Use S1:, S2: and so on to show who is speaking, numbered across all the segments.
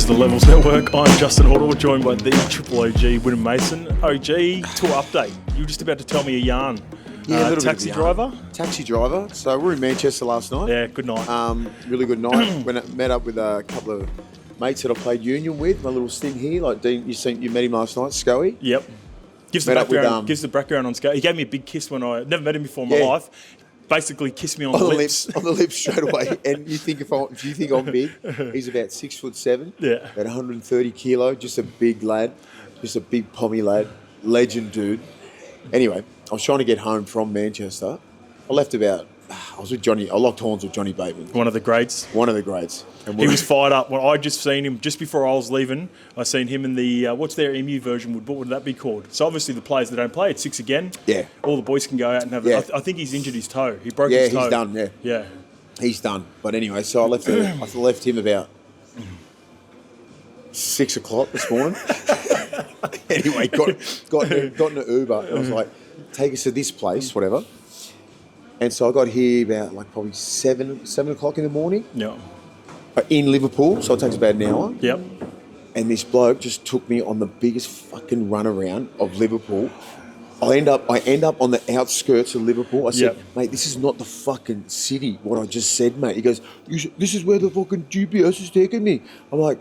S1: is the Levels Network. I'm Justin Horo, joined by the Triple OG, Willie Mason. OG, tour update. You were just about to tell me a yarn.
S2: Yeah, a little
S1: taxi
S2: bit of a yarn.
S1: driver?
S2: Taxi driver. So we were in Manchester last night.
S1: Yeah, good night.
S2: Really good night. Met up with a couple of mates that I played union with. My little stint here, like Dean, you met him last night, Scoey.
S1: Yep. Gives the background on Scoey. He gave me a big kiss when I never met him before in my life. Basically kissed me on the lips.
S2: On the lips straight away. And you think if you think I'm big, he's about 6'7".
S1: Yeah.
S2: About 130 kilo. Just a big lad. Just a big pommy lad. Legend dude. Anyway, I was trying to get home from Manchester. I left I locked horns with Johnny Bateman.
S1: One of the greats.
S2: And
S1: he was fired up. When I just seen him, just before I was leaving, I seen him in the, what's their emu version? What would that be called? So obviously the players that don't play, it's 6 again.
S2: Yeah.
S1: All the boys can go out and have I think he's injured his toe. He broke
S2: Yeah,
S1: his toe.
S2: he's done, yeah.
S1: Yeah.
S2: He's done. But anyway, so I left him about 6 o'clock this morning. Anyway, got in an Uber and I was like, take us to this place, whatever. And so I got here about like probably 7 o'clock in the morning.
S1: Yeah.
S2: In Liverpool, so it takes about an hour.
S1: Yep.
S2: And this bloke just took me on the biggest fucking runaround of Liverpool. I end up on the outskirts of Liverpool. I said, mate, this is not the fucking city, what I just said, mate. He goes, this is where the fucking GPS is taking me. I'm like,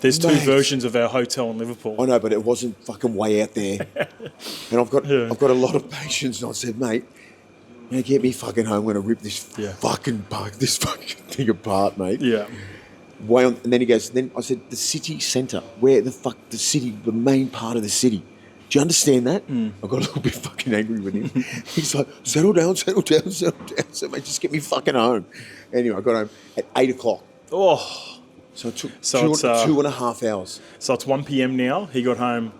S1: there's two versions of our hotel in Liverpool.
S2: I know, but it wasn't fucking way out there. And I've got a lot of patience. And I said, mate, get me fucking home. I'm going to rip this fucking thing apart, mate.
S1: Yeah.
S2: And then he goes, then I said, the city centre. Where the fuck, the main part of the city. Do you understand that? I got a little bit fucking angry with him. He's like, settle down. So, mate, just get me fucking home. Anyway, I got home at 8 o'clock.
S1: Oh.
S2: So it took 2.5 hours.
S1: So it's 1 p.m. now. He got home,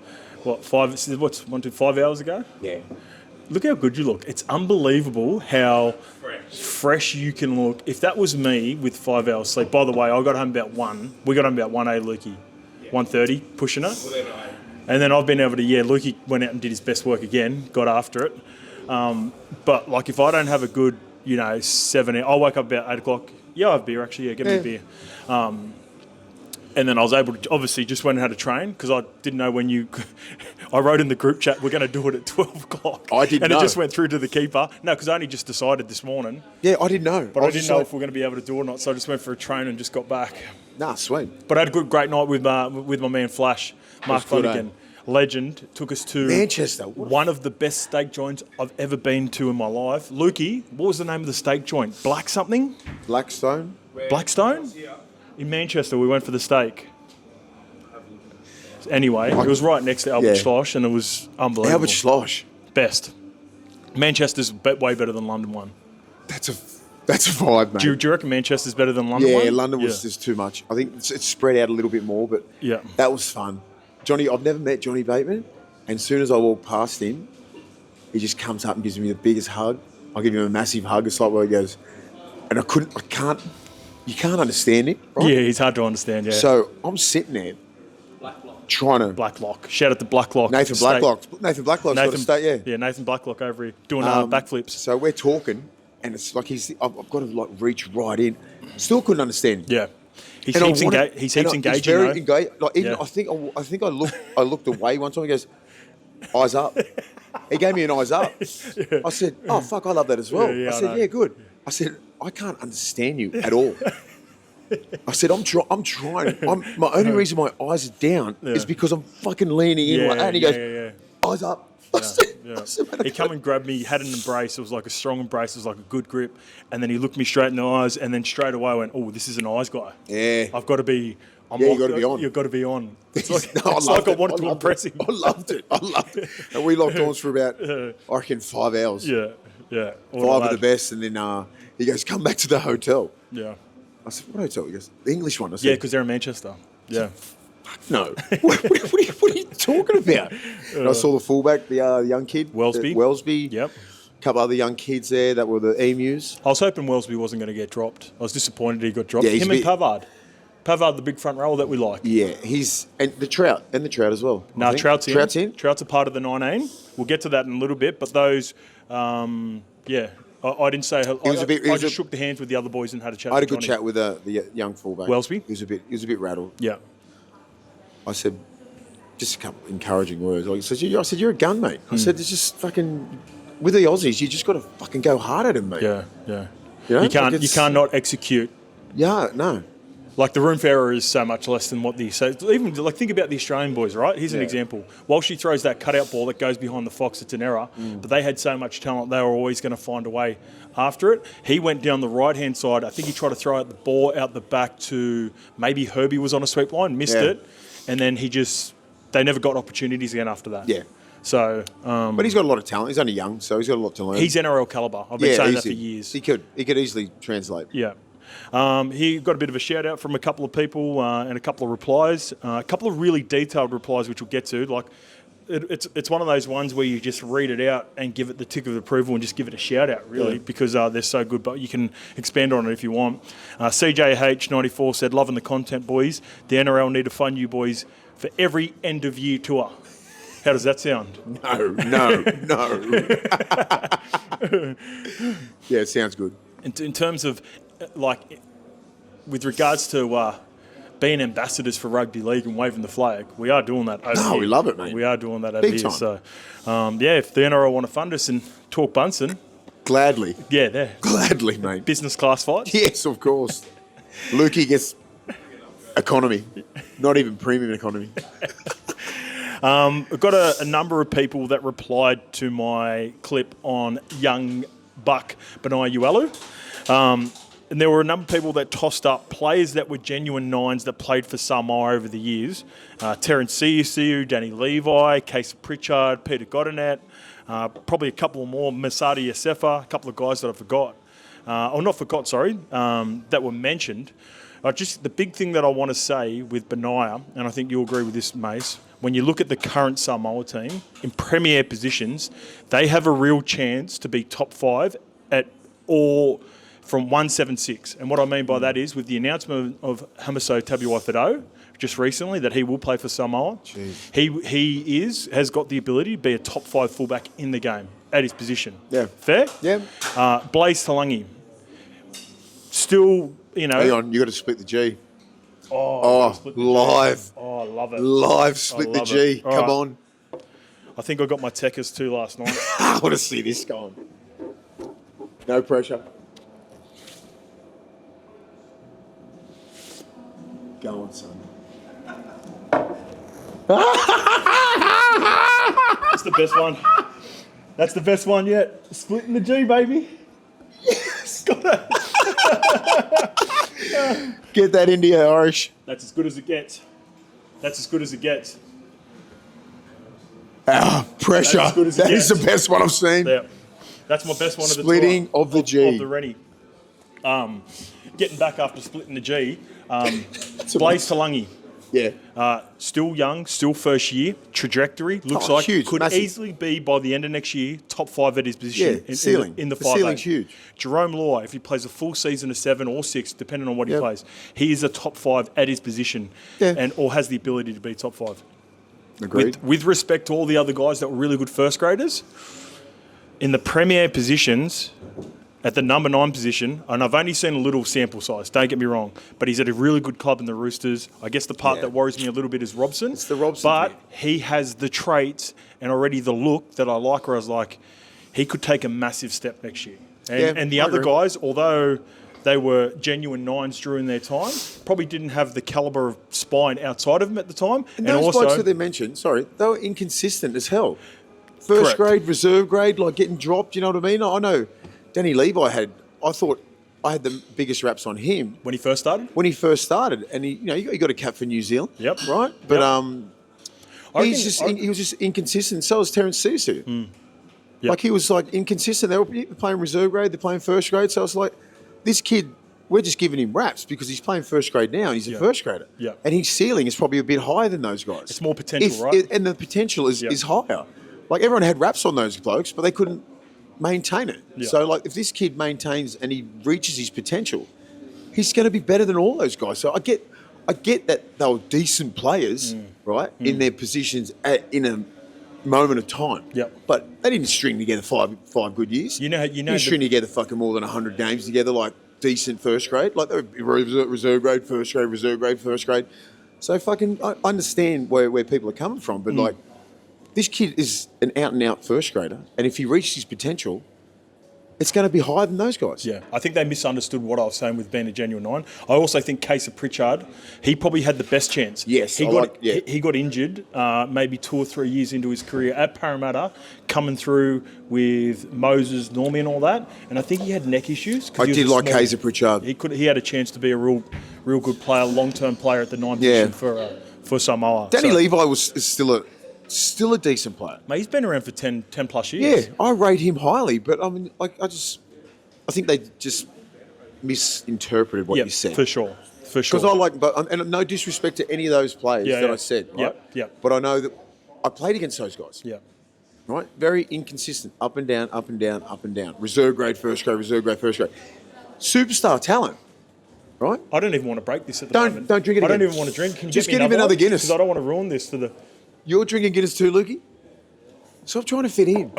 S1: 5 hours ago?
S2: Yeah.
S1: Look how good you look. It's unbelievable how fresh you can look. If that was me with 5 hours sleep, by the way, I got home about 1. We got home about 1, Lukey? 1:30, pushing it. And then I've been able to, Lukey went out and did his best work again, got after it. But, like, if I don't have a good, 7, I'll wake up about 8 o'clock. Yeah, I have beer, actually. Get me a beer. And then I was able to, obviously, just went and had a train because I didn't know when I wrote in the group chat, we're going to do it at 12 o'clock.
S2: I didn't know.
S1: And it just went through to the keeper. No, because I only just decided this morning.
S2: Yeah, I didn't know.
S1: But I didn't know if we we're going to be able to do it or not, so I just went for a train and just got back.
S2: Nah, sweet.
S1: But I had a great night with my man Flash, Mark Flanagan. Legend, took us to
S2: Manchester.
S1: One of the best steak joints I've ever been to in my life. Lukey, what was the name of the steak joint? Black something?
S2: Blackstone.
S1: Blackstone? In Manchester, we went for the steak. Anyway, it was right next to Albert Schloss, and it was unbelievable.
S2: Albert Schloss.
S1: Best. Manchester's way better than London one.
S2: That's a vibe, mate.
S1: Do you reckon Manchester's better than London one?
S2: Yeah, London was just too much. I think it's spread out a little bit more, but that was fun. I've never met Johnny Bateman, and as soon as I walk past him, he just comes up and gives me the biggest hug. I give him a massive hug. It's like where he goes, and you can't understand it, right?
S1: Yeah, he's hard to understand, yeah.
S2: So I'm sitting there trying to...
S1: Blacklock. Shout out to Blacklock.
S2: Nathan Blacklock's got to stay,
S1: Yeah, Nathan Blacklock over here doing backflips.
S2: So we're talking, and it's like I've got to reach right in. Still couldn't understand him.
S1: Yeah. He keeps engaging.
S2: He's very engaged. Like even I think I looked away one time. He goes, eyes up. He gave me an eyes up. I said, oh fuck, I love that as well. I said, yeah, good. I said, I can't understand you at all. I said, I'm trying. My only reason my eyes are down is because I'm fucking leaning in. And he goes, eyes up. I said,
S1: he come and grabbed me, had an embrace. It was like a strong embrace. It was like a good grip. And then he looked me straight in the eyes. And then straight away I went, oh, this is an eyes guy.
S2: Yeah.
S1: I've got to be...
S2: you got to be on.
S1: You've got to be on. It's like,
S2: I
S1: wanted to impress him.
S2: I loved it. And we locked horns for about, I reckon, 5 hours.
S1: Yeah.
S2: 5 of the best. And then he goes, come back to the hotel.
S1: Yeah.
S2: I said, what hotel? He goes, the English one. I said,
S1: because they're in Manchester. Yeah.
S2: No. what are you talking about? And I saw the fullback, the young kid.
S1: Wellesby. Yep.
S2: A couple other young kids there that were the emus.
S1: I was hoping Wellesby wasn't going to get dropped. I was disappointed he got dropped.
S2: Yeah,
S1: him and Pavard. Pavard, the big front rower that we like.
S2: Yeah, and the Trout as well.
S1: No, Trout's in.
S2: Trout's in.
S1: Trout's a part of the 19. We'll get to that in a little bit, but those, I I didn't say. I just shook the hands with the other boys and had a chat.
S2: I had a
S1: with
S2: good
S1: Johnny.
S2: chat with the young fullback.
S1: Wellesby?
S2: He was a bit rattled.
S1: Yeah.
S2: I said, just a couple encouraging words. I said, you're a gun, mate. I said, it's just fucking, with the Aussies, you just got to fucking go hard at him, mate.
S1: Yeah.
S2: You know?
S1: You can't not execute.
S2: Yeah, no.
S1: Like the room for error is so much less than what so even like think about the Australian boys, right? Here's an example. While she throws that cutout ball that goes behind the Fox, it's an error. But they had so much talent, they were always going to find a way after it. He went down the right hand side. I think he tried to throw out the ball out the back to maybe Herbie was on a sweep line, missed it, and then they never got opportunities again after that.
S2: Yeah.
S1: So,
S2: but he's got a lot of talent. He's only young, so he's got a lot to learn.
S1: He's NRL calibre. I've been saying that for years.
S2: He could easily translate.
S1: Yeah. He got a bit of a shout out from a couple of people and a couple of replies, a couple of really detailed replies, which we'll get to. Like, it's one of those ones where you just read it out and give it the tick of approval and just give it a shout out, really, because they're so good. But you can expand on it if you want. CJH94 said, "Loving the content, boys. The NRL need to fund you boys for every end of year tour." How does that sound?
S2: No. Yeah, it sounds good.
S1: In terms of, like, with regards to being ambassadors for rugby league and waving the flag, we are doing that over here.
S2: We love it, mate.
S1: We are doing that over
S2: Big
S1: here.
S2: time.
S1: So, if the NRL want to fund us and talk Bunsen,
S2: Gladly.
S1: yeah, there.
S2: Gladly, mate.
S1: Business class flights.
S2: Yes, of course. Lukey gets economy, not even premium economy.
S1: I've got a number of people that replied to my clip on young buck Benai Uelu. And there were a number of people that tossed up players that were genuine nines that played for Samoa over the years. Terence Siusiu, Danny Levi, Casey Pritchard, Peter Godinet, probably a couple more, Masadi Yosefa, a couple of guys that I forgot. That were mentioned. Just the big thing that I want to say with Benaya, and I think you'll agree with this, Mace, when you look at the current Samoa team, in premier positions, they have a real chance to be top 5 or from 176. And what I mean by that is, with the announcement of Hamiso Tabuai-Fidow just recently that he will play for Samoa, he has got the ability to be a top 5 fullback in the game at his position.
S2: Yeah.
S1: Fair?
S2: Yeah.
S1: Blaze Talangi, still,
S2: Hang on, you got to split the G.
S1: Split the
S2: live.
S1: G. Oh, I love it.
S2: Live split the G.
S1: All
S2: Come
S1: right.
S2: on.
S1: I think I got my Techers too last night.
S2: I want to see this going. No pressure. Go on, son.
S1: That's the best one. That's the best one yet. Splitting the G, baby.
S2: Yes. Get that into Irish.
S1: That's as good as it gets. That's as good as it gets.
S2: Pressure.
S1: That's as good as it
S2: That is
S1: gets.
S2: the best one I've seen.
S1: Yeah. That's my best one of the
S2: Splitting
S1: tour,
S2: of the G.
S1: Of the Rennie. Getting back after splitting the G. Blaze Talangi.
S2: Yeah.
S1: Still young, still first year. Trajectory looks like
S2: huge,
S1: could
S2: massive.
S1: easily be by the end of next year top 5 at his position.
S2: Yeah, ceiling.
S1: In the
S2: The
S1: 5A.
S2: ceiling's huge.
S1: Jerome Law, if he plays a full season of 7 or 6, depending on what he plays, he is a top 5 at his position, or has the ability to be top 5.
S2: Agreed.
S1: With respect to all the other guys that were really good first graders, in the premier positions, at the number 9 position, and I've only seen a little sample size, don't get me wrong, but he's at a really good club in the Roosters. I guess the part that worries me a little bit is Robson.
S2: It's the Robson
S1: But
S2: thing.
S1: he has the traits and already the look that I like, where I was like, he could take a massive step next year. And the
S2: I
S1: other
S2: agree.
S1: guys, although they were genuine nines during their time, probably didn't have the calibre of spine outside of them at the time.
S2: And those blokes that they mentioned, they were inconsistent as hell. First grade, reserve grade, like getting dropped, you know what I mean? I know Danny Levi I thought I had the biggest raps on him.
S1: When he first started?
S2: When he first started. And he got a cap for New Zealand.
S1: Yep.
S2: Right? But
S1: Yep.
S2: he was just inconsistent. So was Terence Siusiu.
S1: Yep.
S2: Like he was like inconsistent. They were playing reserve grade, they're playing first grade. So I was like, this kid, we're just giving him raps because he's playing first grade now and he's a first grader.
S1: Yeah.
S2: And his ceiling is probably a bit higher than those guys.
S1: It's more potential, right?
S2: And the potential is higher. Like everyone had raps on those blokes, but they couldn't maintain it.
S1: Yeah.
S2: So like if this kid maintains and he reaches his potential, he's going to be better than all those guys. So I get that they were decent players, right, in their positions in moment of time.
S1: Yep.
S2: But they didn't string together five good years.
S1: You
S2: They didn't string together fucking more than 100 games together, like decent first grade. Like they were reserve grade, first grade, reserve grade, first grade. So fucking, I understand where people are coming from, but like, this kid is an out-and-out first grader, and if he reaches his potential, it's going to be higher than those guys.
S1: Yeah, I think they misunderstood what I was saying with being a genuine 9. I also think Case of Pritchard, he probably had the best chance.
S2: Yes,
S1: he got injured maybe 2 or 3 years into his career at Parramatta, coming through with Moses, Normie and all that, and I think he had neck issues.
S2: I did like Case of Pritchard.
S1: He had a chance to be a real good player, long-term player at the 9 position for Samoa.
S2: Danny Levi is still a decent player.
S1: Mate, he's been around for 10 plus years.
S2: Yeah, I rate him highly, but I mean, I think they just misinterpreted what you said.
S1: For sure.
S2: Because and no disrespect to any of those players that I said, right?
S1: Yeah.
S2: But I know that I played against those guys.
S1: Yeah.
S2: Right? Very inconsistent, up and down, up and down, up and down. Reserve grade, first grade, reserve grade, first grade. Superstar talent. Right?
S1: I don't even want to break this at the moment.
S2: Don't drink it again.
S1: I don't even want to drink. Can you
S2: just get him another Guinness.
S1: Because I don't want to ruin this for the...
S2: You're drinking Guinness too, Lukey? Stop trying to fit in.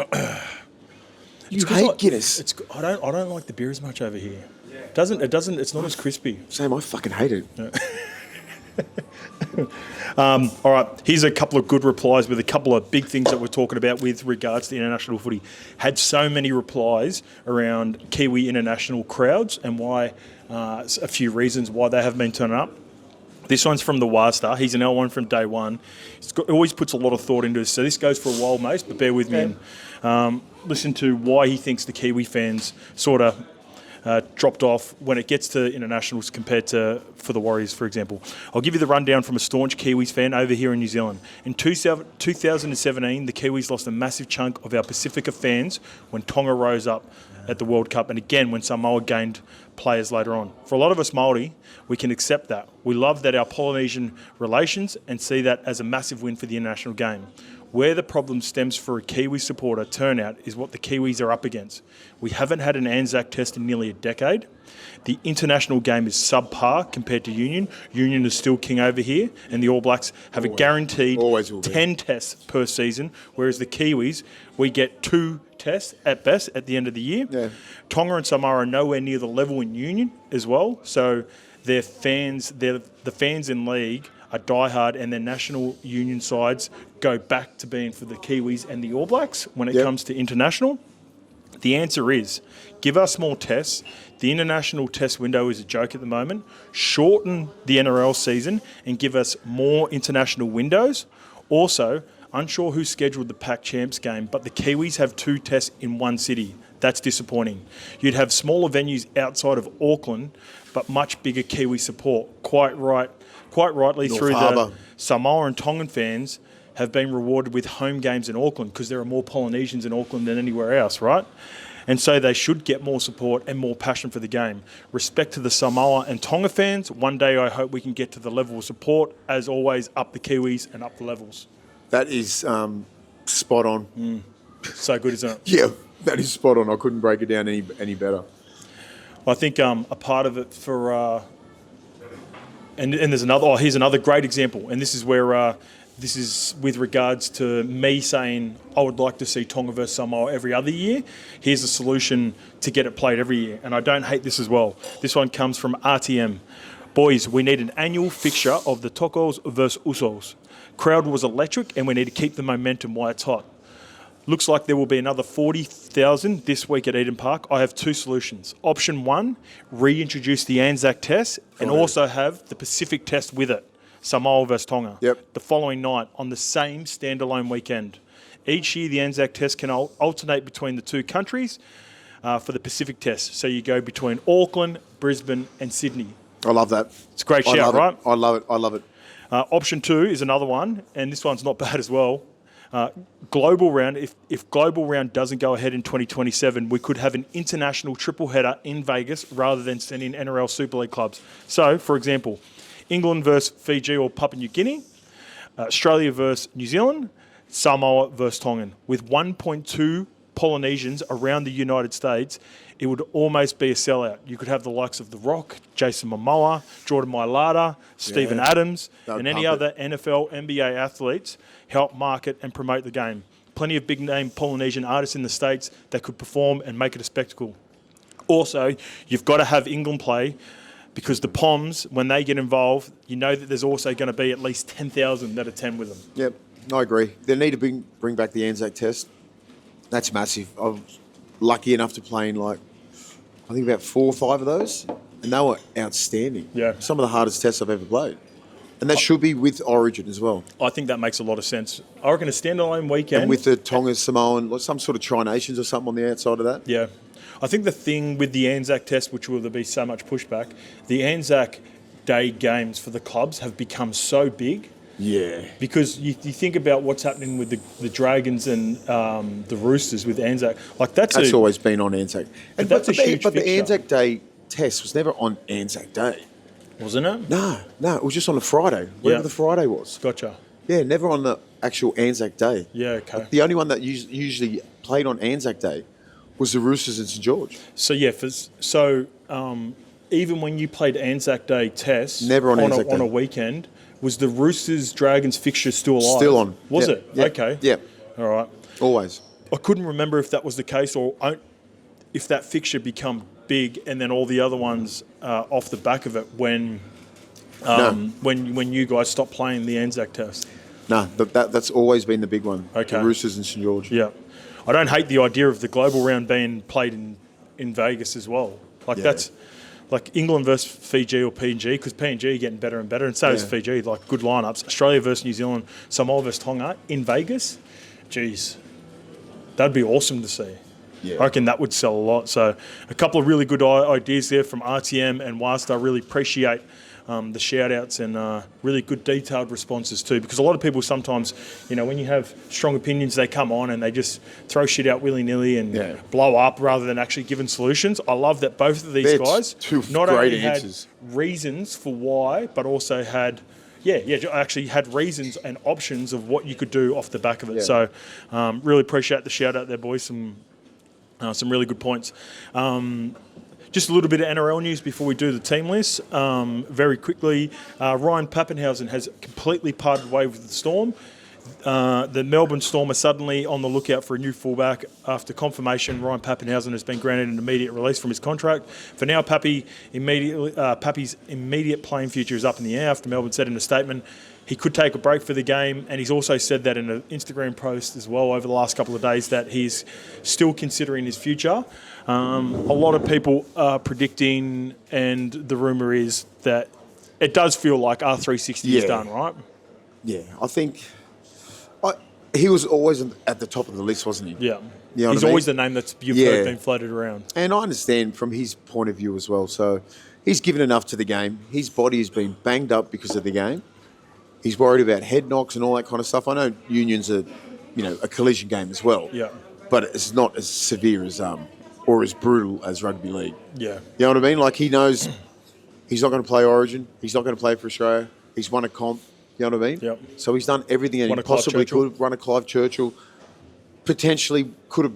S2: You hate Guinness.
S1: I don't like the beer as much over here. It doesn't. It's not as crispy.
S2: Same. I fucking hate it.
S1: All right. Here's a couple of good replies with a couple of big things that we're talking about with regards to international footy. Had so many replies around Kiwi international crowds and why a few reasons why they have been turning up. This one's from the Warstar. He's an L1 from day one. He always puts a lot of thought into this. So this goes for a while, mate, but bear with me and listen to why he thinks the Kiwi fans sort of dropped off when it gets to internationals compared to for the Warriors, for example. I'll give you the rundown from a staunch Kiwis fan over here in New Zealand. In 2017, the Kiwis lost a massive chunk of our Pacifica fans when Tonga rose up at the World Cup, and again when Samoa gained players later on. For a lot of us Māori, we can accept that. We love that our Polynesian relations and see that as a massive win for the international game. Where the problem stems for a Kiwi supporter turnout is what the Kiwis are up against. We haven't had an Anzac test in nearly a decade. The international game is subpar compared to Union. Union is still king over here, and the All Blacks have a guaranteed 10 tests per season, whereas the Kiwis, we get 2 tests at best at the end of the year.
S2: Yeah.
S1: Tonga and Samoa are nowhere near the level in Union as well, so the fans in league are diehard, and their national union sides go back to being for the Kiwis and the All Blacks when it comes to international. The answer is, give us more tests. The international test window is a joke at the moment. Shorten the NRL season and give us more international windows. Also, unsure who scheduled the Pac Champs game, but the Kiwis have 2 tests in one city. That's disappointing. You'd have smaller venues outside of Auckland, but much bigger Kiwi support. Quite rightly
S2: North
S1: through
S2: Harbour.
S1: the Samoa and Tongan fans have been rewarded with home games in Auckland because there are more Polynesians in Auckland than anywhere else, right? And so they should get more support and more passion for the game. Respect to the Samoa and Tonga fans. One day I hope we can get to the level of support. As always, up the Kiwis and up the levels.
S2: That is spot on.
S1: So good, isn't it?
S2: Yeah, that is spot on. I couldn't break it down any better.
S1: I think a part of it for... And there's another... here's another great example. And this is where... this is with regards to me saying I would like to see Tonga versus Samoa every other year. Here's a solution to get it played every year. And I don't hate this as well. This one comes from RTM. Boys, we need an annual fixture of the Tokos versus Usos. Crowd was electric and we need to keep the momentum while it's hot. Looks like there will be another 40,000 this week at Eden Park. I have 2 solutions. Option 1, reintroduce the Anzac test and also have the Pacific test with it. Samoa versus Tonga.
S2: Yep.
S1: The following night on the same standalone weekend. Each year the Anzac test can alternate between the 2 countries for the Pacific test. So you go between Auckland, Brisbane and Sydney.
S2: I love that.
S1: It's a great shout, right?
S2: I love it.
S1: Option 2 is another one, and this one's not bad as well. Global round, if global round doesn't go ahead in 2027, we could have an international triple header in Vegas rather than sending NRL Super League clubs. So, for example, England versus Fiji or Papua New Guinea, Australia versus New Zealand, Samoa versus Tongan. With 1.2 Polynesians around the United States, it would almost be a sellout. You could have the likes of The Rock, Jason Momoa, Jordan Mailata, Stephen Adams, and any other NFL, NBA athletes help market and promote the game. plenty of big-name Polynesian artists in the States that could perform and make it a spectacle. Also, you've got to have England play because the Poms, when they get involved, you know that there's also going to be at least 10,000 that attend with them.
S2: Yep, I agree. They need to bring back the Anzac Test. That's massive. I was lucky enough to play in I think about 4 or 5 of those, and they were outstanding.
S1: Yeah.
S2: Some of the hardest tests I've ever played. And that should be with Origin as well.
S1: I think that makes a lot of sense. I reckon a standalone weekend.
S2: And with the Tonga, Samoan, some sort of Tri-Nations or something on the outside of that.
S1: Yeah. I think the thing with the Anzac Test, which will be so much pushback, the Anzac Day games for the clubs have become so big.
S2: Yeah.
S1: Because you think about what's happening with the Dragons and the Roosters with Anzac. That's
S2: always been on Anzac.
S1: But that's a huge
S2: But the
S1: fixture.
S2: Anzac Day test was never on Anzac Day.
S1: Wasn't it?
S2: No, it was just on a Friday, whatever the Friday was.
S1: Gotcha.
S2: Yeah, never on the actual Anzac Day.
S1: Yeah, okay.
S2: The only one that usually played on Anzac Day was the Roosters in St George.
S1: So, even when you played Anzac Day tests
S2: Never on Anzac Day.
S1: On a weekend, was the Roosters Dragons fixture still alive?
S2: Still on.
S1: Was
S2: Yep.
S1: it?
S2: Yep.
S1: Okay.
S2: Yeah.
S1: All right.
S2: Always.
S1: I couldn't remember if that was the case or if that fixture become big and then all the other ones off the back of it when you guys stopped playing the Anzac Test.
S2: No, that's always been the big one.
S1: Okay.
S2: The Roosters in St George.
S1: Yeah. I don't hate the idea of the global round being played in Vegas as well. That's like England versus Fiji or PNG, because PNG are getting better and better, and so is Fiji, good lineups. Australia versus New Zealand, Samoa versus Tonga in Vegas. Jeez. That'd be awesome to see.
S2: Yeah.
S1: I reckon that would sell a lot. So a couple of really good ideas there from RTM and Wasta. I really appreciate the shout-outs and really good detailed responses too, because a lot of people sometimes, when you have strong opinions, they come on and they just throw shit out willy-nilly and blow up rather than actually giving solutions. I love that both of these guys not only had reasons for why, but also had actually had reasons and options of what you could do off the back of it. So really appreciate the shout-out there, boys. Some really good points. Just a little bit of NRL news before we do the team list. Very quickly, Ryan Pappenhausen has completely parted way with the Storm. The Melbourne Storm are suddenly on the lookout for a new fullback. After confirmation, Ryan Pappenhausen has been granted an immediate release from his contract. For now, Pappy's immediate playing future is up in the air after Melbourne said in a statement he could take a break for the game, and he's also said that in an Instagram post as well over the last couple of days that he's still considering his future. A lot of people are predicting, and the rumour is that it does feel like R360 is done, right?
S2: Yeah, I think he was always at the top of the list, wasn't he?
S1: Yeah.
S2: You know
S1: he's always the name that's you've heard been floated around.
S2: And I understand from his point of view as well. So he's given enough to the game. His body has been banged up because of the game. He's worried about head knocks and all that kind of stuff. I know unions are, a collision game as well.
S1: Yeah.
S2: But it's not as severe as or as brutal as rugby league.
S1: Yeah.
S2: You know what I mean? He knows he's not going to play Origin. He's not going to play for Australia. He's won a comp. You know what I mean?
S1: Yep.
S2: So he's done everything that he possibly could. Run a Clive Churchill. Potentially could have.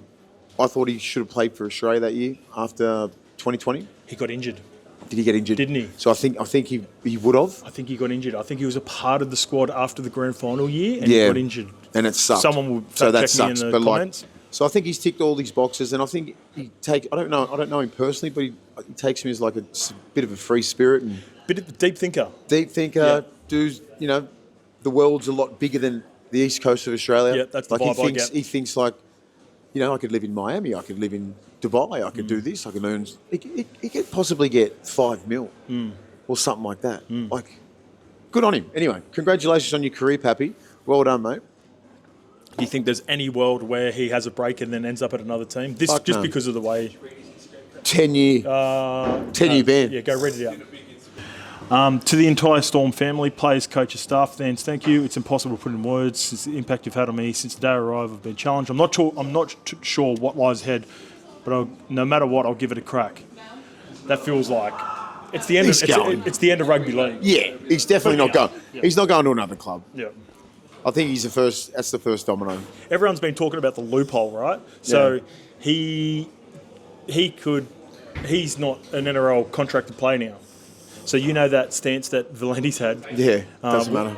S2: I thought he should have played for Australia that year after 2020.
S1: He got injured.
S2: Did he get injured?
S1: Didn't he?
S2: So I think he would have.
S1: I think he got injured. I think he was a part of the squad after the grand final year, and he got injured.
S2: And it sucked.
S1: Someone will check me in the comments.
S2: So I think he's ticked all these boxes, and I think he takes. I don't know him personally, but he takes me as a bit of a free spirit and
S1: bit of a deep thinker.
S2: Dudes, the world's a lot bigger than the east coast of Australia.
S1: Yeah, that's the vibe I get.
S2: He thinks I could live in Miami, I could live in Dubai, I could do this, I could earn. He could possibly get $5 million or something like that. Good on him. Anyway, congratulations on your career, Pappy. Well done, mate.
S1: Do you think there's any world where he has a break and then ends up at another team? Because of the way
S2: 10-year ban.
S1: Yeah, go read it out. To the entire Storm family, players, coaches, staff, fans, thank you. It's impossible to put in words since the impact you've had on me since the day I arrived. I've been challenged. I'm not sure what lies ahead, but no matter what, I'll give it a crack. That feels like it's the end. It's the end of rugby league.
S2: Yeah, he's definitely not going. Yeah. He's not going to another club.
S1: Yeah.
S2: I think he's the first. That's the first domino.
S1: Everyone's been talking about the loophole, right? So he could. He's not an NRL contracted player now. So that stance that Valenti's had.
S2: Yeah, doesn't matter.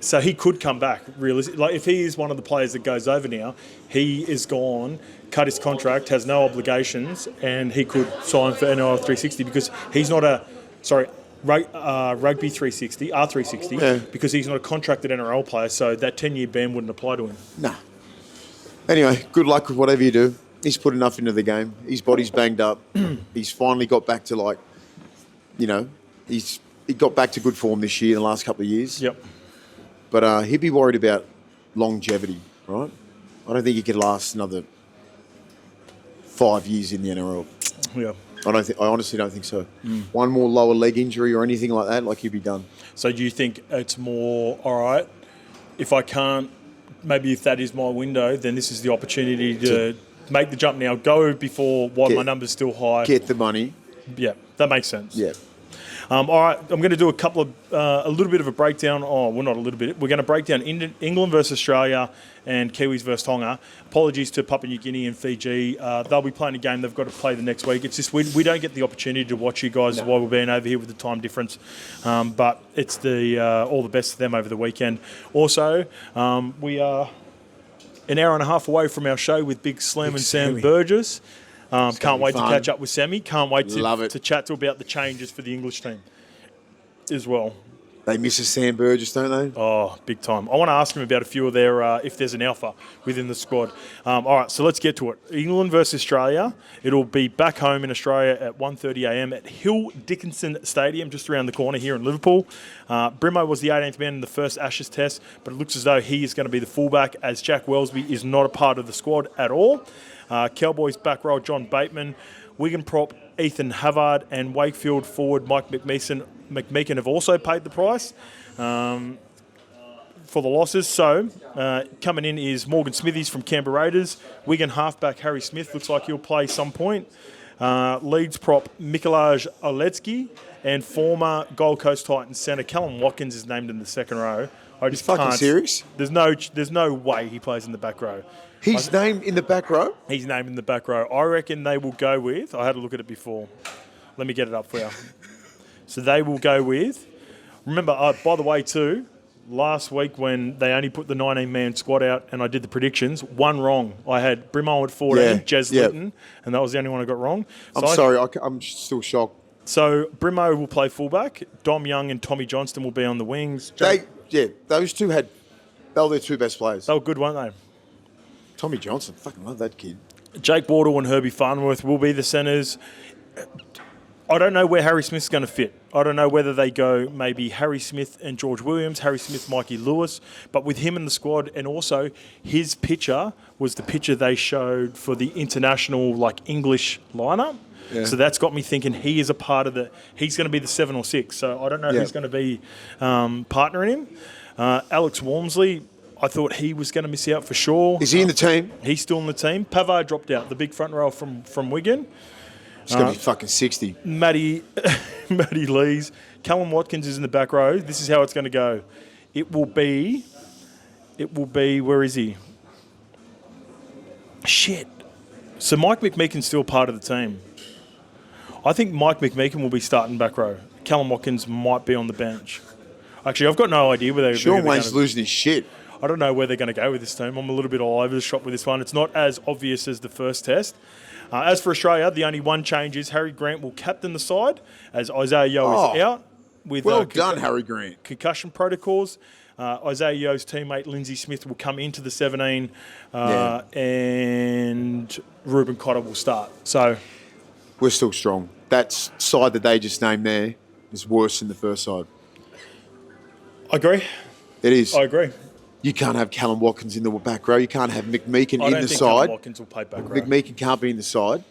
S1: So he could come back, realistically. Like, if he is one of the players that goes over now, he is gone, cut his contract, has no obligations, and he could sign for NRL 360 because he's not Rugby 360, R360, because he's not a contracted NRL player, so that 10-year ban wouldn't apply to him.
S2: Nah. Anyway, good luck with whatever you do. He's put enough into the game. His body's banged up. He's finally got back to, he got back to good form this year, the last couple of years.
S1: Yep.
S2: But he'd be worried about longevity, right? I don't think he could last another 5 years in the NRL.
S1: Yeah.
S2: I honestly don't think so. One more lower leg injury or anything like that, he'd be done.
S1: So do you think it's more, all right, if I can't, maybe if that is my window, then this is the opportunity to make the jump now, go before my number's still high.
S2: Get the money.
S1: Yeah, that makes sense.
S2: Yeah.
S1: All right, I'm going to do a little bit of a breakdown. Oh, well, not a little bit. We're going to break down England versus Australia and Kiwis versus Tonga. Apologies to Papua New Guinea and Fiji. They'll be playing a game they've got to play the next week. It's just we don't get the opportunity to watch you guys while we're being over here with the time difference. But it's all the best to them over the weekend. Also, we are an hour and a half away from our show with Big Slam and Sam Burgess. Can't wait to catch up with Sammy. Can't wait to chat to about the changes for the English team as well.
S2: They miss a Sam Burgess, don't they?
S1: Oh, big time. I want to ask him about a few of their, if there's an alpha within the squad. All right, so let's get to it. England versus Australia. It'll be back home in Australia at 1:30am at Hill Dickinson Stadium, just around the corner here in Liverpool. Brimo was the 18th man in the first Ashes test, but it looks as though he is going to be the fullback, as Jack Wellesby is not a part of the squad at all. Cowboys back row John Bateman, Wigan prop Ethan Havard, and Wakefield forward Mike McMeekin have also paid the price for the losses. So coming in is Morgan Smithies from Canberra Raiders. Wigan halfback Harry Smith looks like he'll play some point. Leeds prop Mikolaj Oledzki, and former Gold Coast Titans centre Callum Watkins is named in the second row. I just
S2: fucking
S1: can't.
S2: Serious?
S1: There's no way he plays in the back row.
S2: He's named in the back row?
S1: He's named in the back row. I reckon they will go with... I had a look at it before. Let me get it up for you. So they will go with... Remember, by the way, too, last week when they only put the 19-man squad out and I did the predictions, one wrong. I had Brimo at 14, Jez Litton, and that was the only one I got wrong. So
S2: I'm sorry, I'm still shocked.
S1: So Brimo will play fullback. Dom Young and Tommy Johnston will be on the wings.
S2: Those two they were their two best players.
S1: They were good, weren't they?
S2: Tommy Johnson, fucking love that kid.
S1: Jake Wardle and Herbie Farnworth will be the centres. I don't know where Harry Smith's going to fit. I don't know whether they go maybe Harry Smith and George Williams, Harry Smith, Mikey Lewis, but with him in the squad, and also his picture was the picture they showed for the international English lineup. Yeah. So that's got me thinking he is a part of he's going to be the 7 or 6. So I don't know who's going to be partnering him. Alex Walmsley, I thought he was going to miss out for sure.
S2: Is he in the team?
S1: He's still in the team. Pavard dropped out, the big front row from Wigan.
S2: He's going to be fucking 60.
S1: Matty Lees. Callum Watkins is in the back row. This is how it's going to go. It will be, where is he? Shit. So Mike McMeekin's still part of the team. I think Mike McMeekin will be starting back row. Callum Watkins might be on the bench. Actually, I've got no idea where they're going to go.
S2: Sean Wayne's losing his shit.
S1: I don't know where they're going to go with this team. I'm a little bit all over the shop with this one. It's not as obvious as the first test. As for Australia, the only one change is Harry Grant will captain the side as Isaiah Yeo is out. With,
S2: done, Harry Grant.
S1: Concussion protocols. Isaiah Yeo's teammate Lindsay Smith will come into the 17 and Ruben Cotter will start. So
S2: we're still strong. That side that they just named there is worse than the first side.
S1: I agree.
S2: It is.
S1: I agree.
S2: You can't have Callum Watkins in the back row. You can't have McMeekin in the side.
S1: Callum Watkins will play back row.
S2: McMeekin can't be in the side.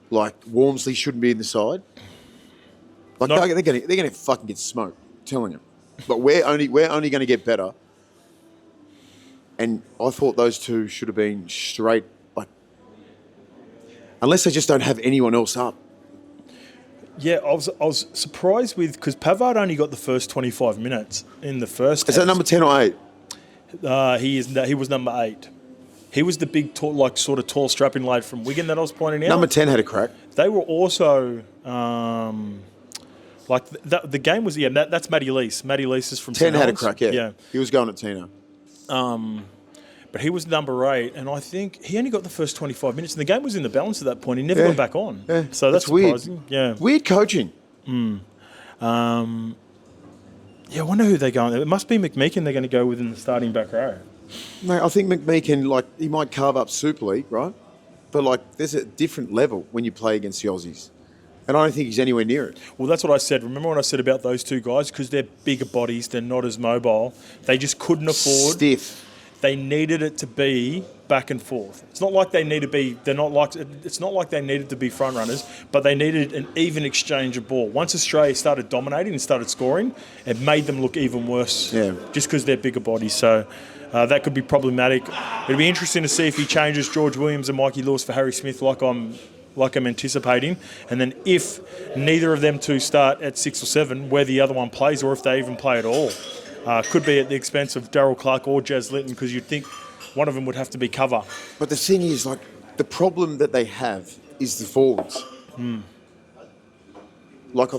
S2: Walmsley shouldn't be in the side. They're going to fucking get smoked. I'm telling you. But we're only going to get better. And I thought those two should have been straight. Unless they just don't have anyone else up.
S1: Yeah, I was surprised because Pavard only got the first 25 minutes in the first test.
S2: Is that number 10 or 8?
S1: He was number 8. He was the big, sort of tall, strapping lad from Wigan that I was pointing out.
S2: Number 10 had a crack.
S1: They were also... Like the game was that's Matty Lease. Matty Lease is from
S2: 10
S1: St.
S2: had a
S1: Helens.
S2: crack, yeah. He was going at Tino.
S1: But he was number 8, and I think he only got the first 25 minutes, and the game was in the balance at that point. He never got back on.
S2: Yeah.
S1: So that's surprising.
S2: Weird.
S1: Yeah.
S2: Weird coaching.
S1: I wonder who they're going. It must be McMeekin they're going to go with in the starting back row.
S2: Mate, I think McMeekin, he might carve up Super League, right? But, there's a different level when you play against the Aussies. And I don't think he's anywhere near it.
S1: Well, that's what I said. Remember when I said about those two guys? Because they're bigger bodies, they're not as mobile. They just couldn't afford...
S2: Stiff.
S1: They needed it to be back and forth. It's not like they need to be. It's not like they needed to be front runners, but they needed an even exchange of ball. Once Australia started dominating and started scoring, it made them look even worse.
S2: Yeah.
S1: Just because they're bigger bodies. So that could be problematic. It'll be interesting to see if he changes George Williams and Mikey Lewis for Harry Smith, like I'm anticipating, and then if neither of them two start at 6 or 7, where the other one plays, or if they even play at all. Could be at the expense of Darryl Clark or Jazz Litton, because you'd think one of them would have to be cover.
S2: But the thing is, the problem that they have is the forwards. I've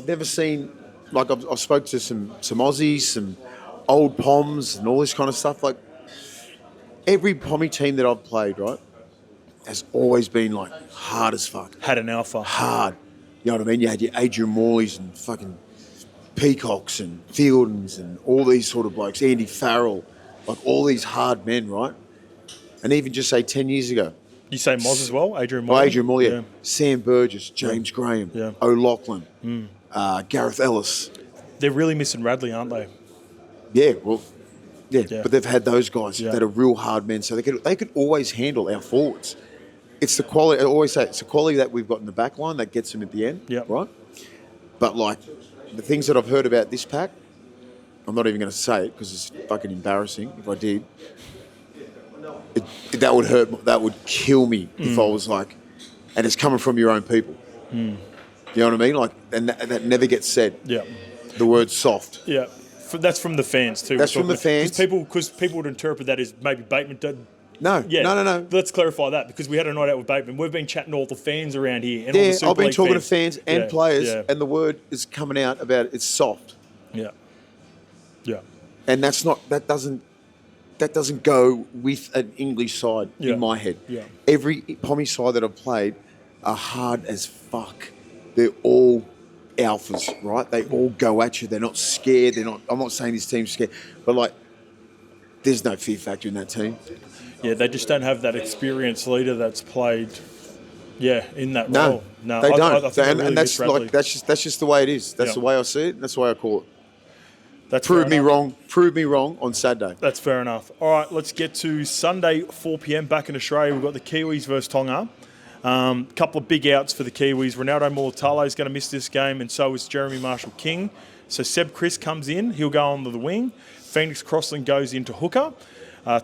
S2: never seen, I've spoke to some Aussies, some old Poms and all this kind of stuff. Every Pommy team that I've played, right, has always been, hard as fuck.
S1: Had an alpha.
S2: Hard. You know what I mean? You had your Adrian Morleys and fucking Peacocks and Fieldens and all these sort of blokes, Andy Farrell, all these hard men, right? And even just say 10 years ago.
S1: You say Moz as well? Adrian Morley?
S2: Adrian Morley, yeah. Sam Burgess, James Graham, O'Loughlin, Gareth Ellis.
S1: They're really missing Radley, aren't they?
S2: Yeah, well, but they've had those guys that are real hard men, so they could always handle our forwards. It's the quality, I always say, it's the quality that we've got in the back line that gets them at the end, right? But, the things that I've heard about this pack, I'm not even going to say it because it's fucking embarrassing if I did. That would hurt. That would kill me if I was and it's coming from your own people. You know what I mean? And that never gets said.
S1: Yeah.
S2: The word soft.
S1: Yeah. That's from the fans too.
S2: That's from the fans.
S1: Because people would interpret that as maybe Bateman did.
S2: No.
S1: Let's clarify that, because we had a night out with Bateman. We've been chatting to all the fans around here. And all the Super
S2: I've been
S1: League
S2: talking
S1: fans.
S2: to fans and players, and the word is coming out about it's soft.
S1: Yeah. Yeah.
S2: And that doesn't go with an English side in my head. Yeah. Every Pommy side that I've played are hard as fuck. They're all alphas, right? They all go at you. They're not scared. I'm not saying this team's scared, but there's no fear factor in that team.
S1: Yeah, they just don't have that experienced leader that's played, in that role. No,
S2: they don't.
S1: And
S2: that's just the way it is. That's the way I see it. And that's the way I call it. Prove me wrong on Saturday.
S1: That's fair enough. All right, let's get to Sunday, 4 p.m. back in Australia. We've got the Kiwis versus Tonga. Couple of big outs for the Kiwis. Ronaldo Mulatalo is going to miss this game, and so is Jeremy Marshall-King. So Seb Chris comes in. He'll go onto the wing. Phoenix Crossland goes into hooker.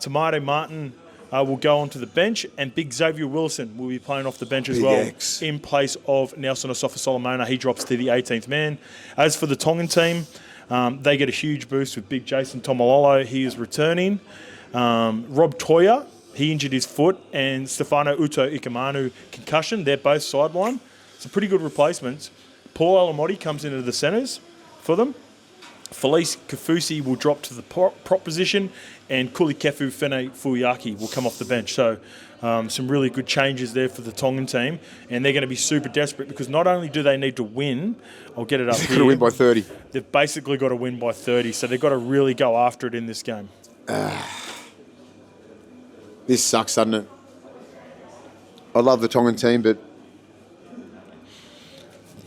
S1: Tomato Martin will go onto the bench, and big Xavier Wilson will be playing off the bench as well in place of Nelson Asafa-Solomona. He drops to the 18th man. As for the Tongan team, they get a huge boost with big Jason Tomalolo. He is returning. Rob Toya, he injured his foot, and Stefano Uto Ikamanu concussion. They're both sidelined. Some pretty good replacements. Paul Alamotti comes into the centres for them. Felice Kafusi will drop to the prop position, and Kulikefu Fene Fuyaki will come off the bench. So some really good changes there for the Tongan team, and they're going to be super desperate because not only do they need to win, I'll get it up here.
S2: They've got to win by 30.
S1: They've basically got to win by 30, so they've got to really go after it in this game.
S2: This sucks, doesn't it? I love the Tongan team, but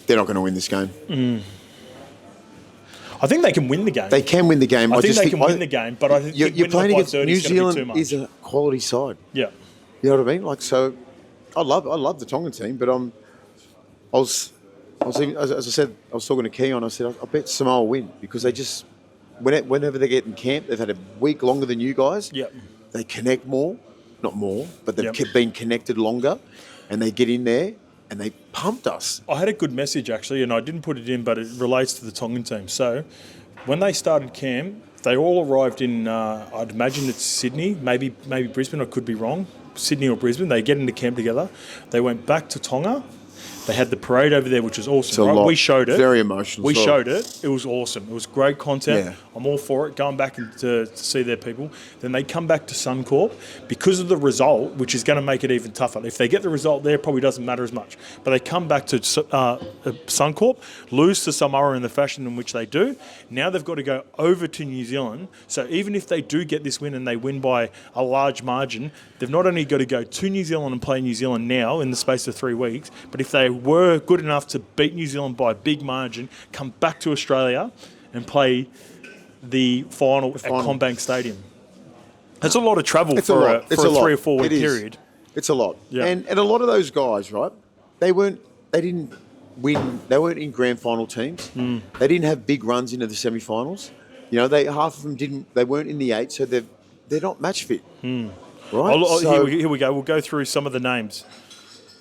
S2: they're not going to win this game.
S1: I think they can win the game.
S2: They can win the game.
S1: I think they can win the game, but I think
S2: you're playing against New
S1: Zealand
S2: is a quality side.
S1: Yeah,
S2: you know what I mean. So, I love the Tongan team, but I was even, as I said, I was talking to Keon. I said I bet Samoa win because they just whenever they get in camp, they've had a week longer than you guys.
S1: Yeah,
S2: they connect not more, but they've been connected longer, and they get in there. And they pumped us.
S1: I had a good message, actually, and I didn't put it in, but it relates to the Tongan team. So when they started camp, they all arrived in, I'd imagine it's Sydney, maybe Brisbane, I could be wrong, Sydney or Brisbane. They get into camp together. They went back to Tonga. They had the parade over there, which was awesome.
S2: It's a
S1: Right?
S2: lot.
S1: We showed it.
S2: Very emotional.
S1: We
S2: as well.
S1: showed it. It was awesome. It was great content.
S2: Yeah.
S1: I'm all for it. Going back and to see their people. Then they come back to Suncorp because of the result, which is going to make it even tougher. If they get the result there, it probably doesn't matter as much. But they come back to Suncorp, lose to Samoa in the fashion in which they do. Now they've got to go over to New Zealand. So even if they do get this win and they win by a large margin, they've not only got to go to New Zealand and play New Zealand now in the space of 3 weeks, but if they were good enough to beat New Zealand by a big margin, come back to Australia and play the final at CommBank Stadium. That's a lot of travel for a 3 or 4 week period.
S2: It's a lot.
S1: Yeah.
S2: And a lot of those guys, right, they didn't win, they weren't in grand final teams. They didn't have big runs into the semi-finals. You know, half of them they weren't in the 8, so they're not match fit. Right?
S1: Here we go. We'll go through some of the names.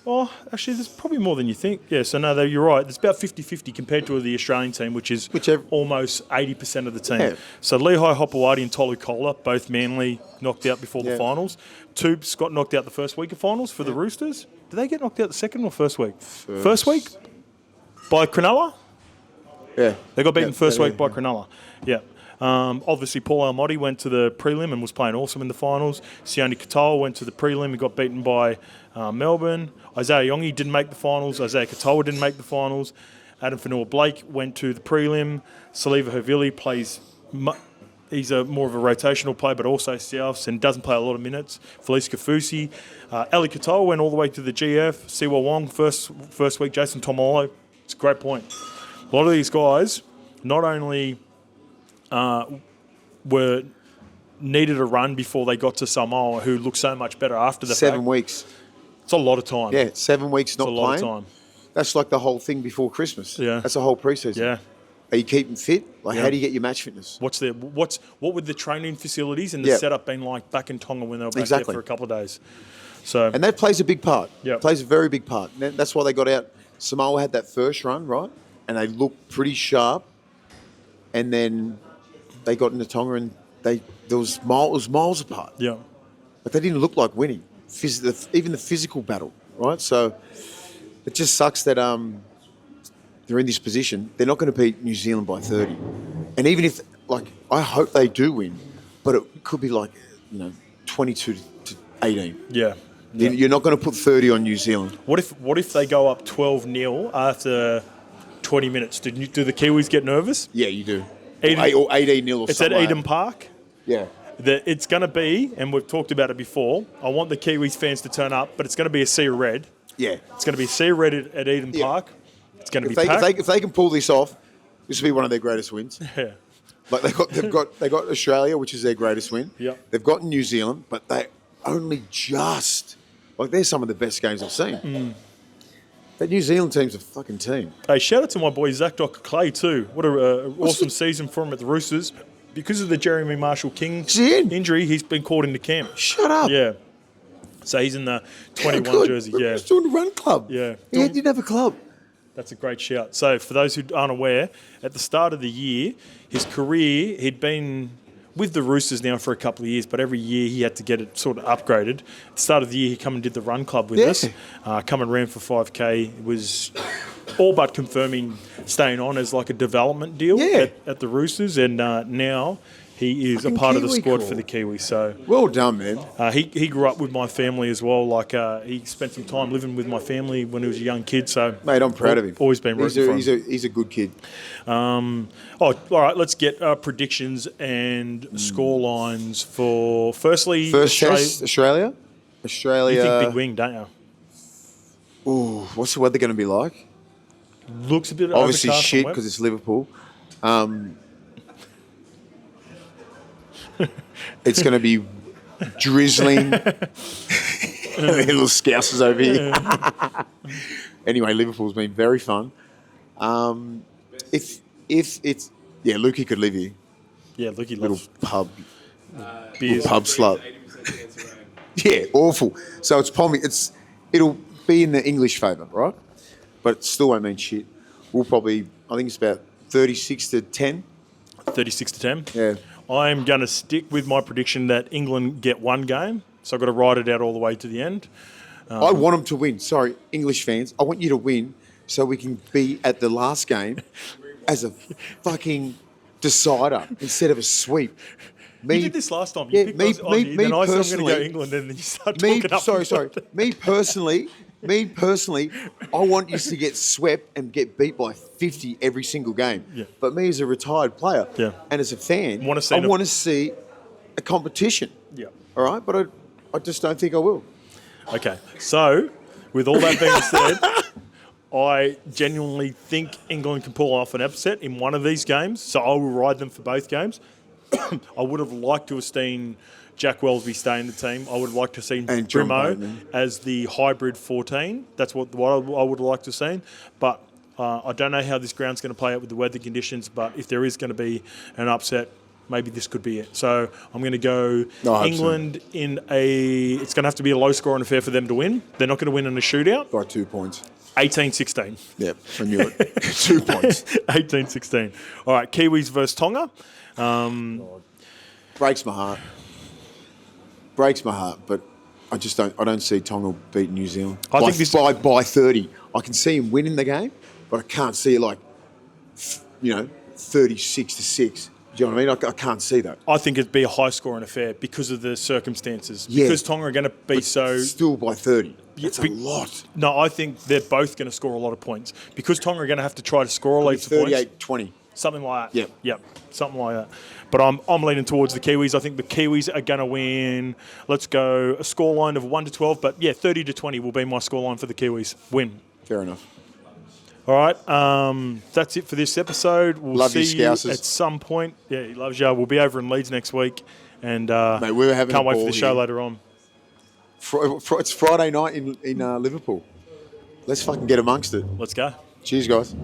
S1: Oh, actually, there's probably more than you think. Yeah, so no, you're right. It's about 50-50 compared to the Australian team, which is almost 80% of the team. Yeah. So Lehigh Hopewadi and Tolu Kola, both Manly, knocked out before the finals. Tubes got knocked out the first week of finals for the Roosters. Did they get knocked out the second or first week? First week? By Cronulla?
S2: Yeah.
S1: They got beaten first week by Cronulla. Yeah. Obviously, Paul Almotti went to the prelim and was playing awesome in the finals. Sione Katoa went to the prelim and got beaten by Melbourne. Isaiah Yongi didn't make the finals. Isaiah Katoa didn't make the finals. Adam Fanua-Blake went to the prelim. Saliva Havili plays... He's more of a rotational player, but also souths and doesn't play a lot of minutes. Felice Kafusi. Ali Katoa went all the way to the GF. Siwa Wong, first week. Jason Tomolo. It's a great point. A lot of these guys not only... were needed a run before they got to Samoa, who looked so much better after the
S2: 7 weeks.
S1: It's a lot of time.
S2: Yeah, 7 weeks not playing.
S1: It's a lot of time.
S2: That's like the whole thing before Christmas.
S1: Yeah.
S2: That's the whole preseason.
S1: Yeah.
S2: Are you keeping fit? Like, how do you get your match fitness?
S1: What would the training facilities and the setup been like back in Tonga when they were back there for a couple of days? So,
S2: and that plays a big part.
S1: Yeah.
S2: Plays a very big part. And that's why they got out. Samoa had that first run, right? And they looked pretty sharp. And then they got into Tonga and it was miles apart.
S1: Yeah.
S2: But they didn't look like winning. Even the physical battle, right? So it just sucks that they're in this position. They're not going to beat New Zealand by 30. And even if, I hope they do win, but it could be 22 to 18.
S1: Yeah.
S2: You're not going to put 30 on New Zealand.
S1: What if they go up 12-0 after 20 minutes? Do the Kiwis get nervous?
S2: Yeah, you do. Or 18-0 or
S1: it's
S2: something.
S1: At Eden Park.
S2: Yeah.
S1: It's going to be, and we've talked about it before, I want the Kiwis fans to turn up, but it's going to be a sea of red.
S2: Yeah.
S1: It's going to be a sea of red at Eden Park. It's going to be packed.
S2: If they can pull this off, this will be one of their greatest wins.
S1: Yeah.
S2: They got Australia, which is their greatest win.
S1: Yep.
S2: They've got New Zealand, but they only just they're some of the best games I've seen. That New Zealand team's a fucking team.
S1: Hey, shout out to my boy Zach Docker Clay too. What a awesome season for him at the Roosters. Because of the Jeremy Marshall-King injury, he's been called into camp.
S2: Shut up.
S1: Yeah. So he's in the 21 jersey. Yeah.
S2: He's doing a run club.
S1: Yeah.
S2: He didn't have a club.
S1: That's a great shout. So for those who aren't aware, at the start of the year, his career, he'd been with the Roosters now for a couple of years, but every year he had to get it sort of upgraded. At the start of the year, he come and did the run club with us. Come and ran for 5K. It was all but confirming staying on as like a development deal at the Roosters, and now he is a part of the squad for the Kiwis. So
S2: well done, man.
S1: He grew up with my family as well. He spent some time living with my family when he was a young kid. So
S2: mate, I'm proud of him.
S1: Always been rooting for him.
S2: He's a good kid.
S1: All right. Let's get predictions and score lines for first
S2: test Australia.
S1: You think big wing, don't you?
S2: Ooh, what's the weather going to be like?
S1: Looks a bit
S2: obviously
S1: overcast
S2: shit because it's Liverpool. It's going to be drizzling. Little scousers over here. Anyway, Liverpool's been very fun. If it's Lukey could live here.
S1: Yeah, Lukey
S2: little
S1: loves
S2: pub,
S1: beers.
S2: Little pub slut. Yeah, awful. So it'll be in the English favour, right? But it still won't mean shit. I think it's about 36 to 10.
S1: 36 to 10?
S2: Yeah.
S1: I'm going to stick with my prediction that England get one game, so I've got to ride it out all the way to the end.
S2: I want them to win. Sorry, English fans. I want you to win so we can be at the last game as a fucking decider instead of a sweep.
S1: You did this last time.
S2: Yeah,
S1: You picked Aussie, then I said I'm going to go England, and then you start talking up.
S2: Sorry. Me personally, I want you to get swept and get beat by 50 every single game.
S1: Yeah.
S2: But me as a retired player and as a fan, I want to see a competition.
S1: Yeah.
S2: All right? But I just don't think I will.
S1: Okay. So, with all that being said, I genuinely think England can pull off an upset in one of these games. So I will ride them for both games. I would have liked to have seen Jack Wellsby stay in the team. I would have liked to have seen Brimo as the hybrid 14. That's what I would have liked to have seen. But I don't know how this ground's going to play out with the weather conditions. But if there is going to be an upset, maybe this could be it. So I'm going to go England in a... It's going to have to be a low-scoring affair for them to win. They're not going to win in a shootout.
S2: By 2 points.
S1: 18-16.
S2: Yep, I knew it. 2 points.
S1: 18-16. All right, Kiwis versus Tonga.
S2: Breaks my heart. But I don't see Tonga beat New Zealand. I think this by 30. I can see him winning the game, but I can't see it 36-6. Do you know what I mean? I can't see that.
S1: I think it'd be a high-scoring affair because of the circumstances. Yeah. Because Tonga are going to be
S2: still by 30. That's a lot.
S1: No, I think they're both going to score a lot of points. Because Tonga are going to have to try to score a heap of points.
S2: 38-20.
S1: Something like that.
S2: Yep.
S1: Something like that. But I'm leaning towards the Kiwis. I think the Kiwis are going to win. Let's go a scoreline of 1-12. But, 30-20 will be my scoreline for the Kiwis. Win.
S2: Fair enough.
S1: All right. That's it for this episode. We'll see you at some point. Yeah, he loves you. We'll be over in Leeds next week. And
S2: mate, we're having
S1: can't wait for the show later on.
S2: It's Friday night in Liverpool. Let's fucking get amongst it.
S1: Let's go.
S2: Cheers, guys.